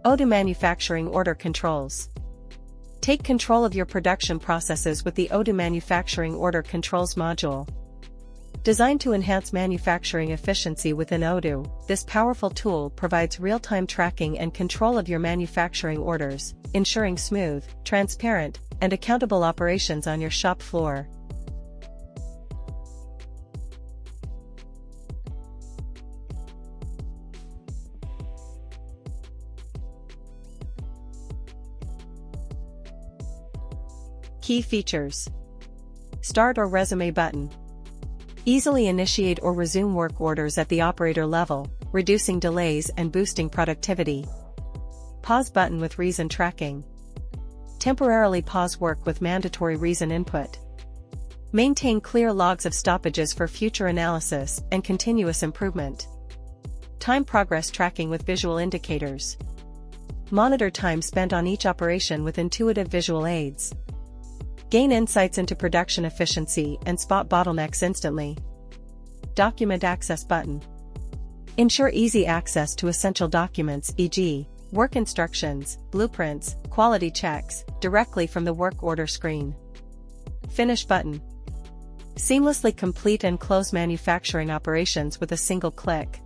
Odoo Manufacturing Order Controls. Take control of your production processes with the Odoo Manufacturing Order Controls module. Designed to enhance manufacturing efficiency within Odoo, this powerful tool provides real-time tracking and control of your manufacturing orders, ensuring smooth, transparent, and accountable operations on your shop floor. Key features. Start or resume button. Easily initiate or resume work orders at the operator level, reducing delays and boosting productivity. Pause button with reason tracking. Temporarily pause work with mandatory reason input. Maintain clear logs of stoppages for future analysis and continuous improvement. Time progress tracking with visual indicators. Monitor time spent on each operation with intuitive visual aids. Gain insights into production efficiency and spot bottlenecks instantly. Document access button. Ensure easy access to essential documents, e.g., work instructions, blueprints, quality checks, directly from the work order screen. Finish button. Seamlessly complete and close manufacturing operations with a single click.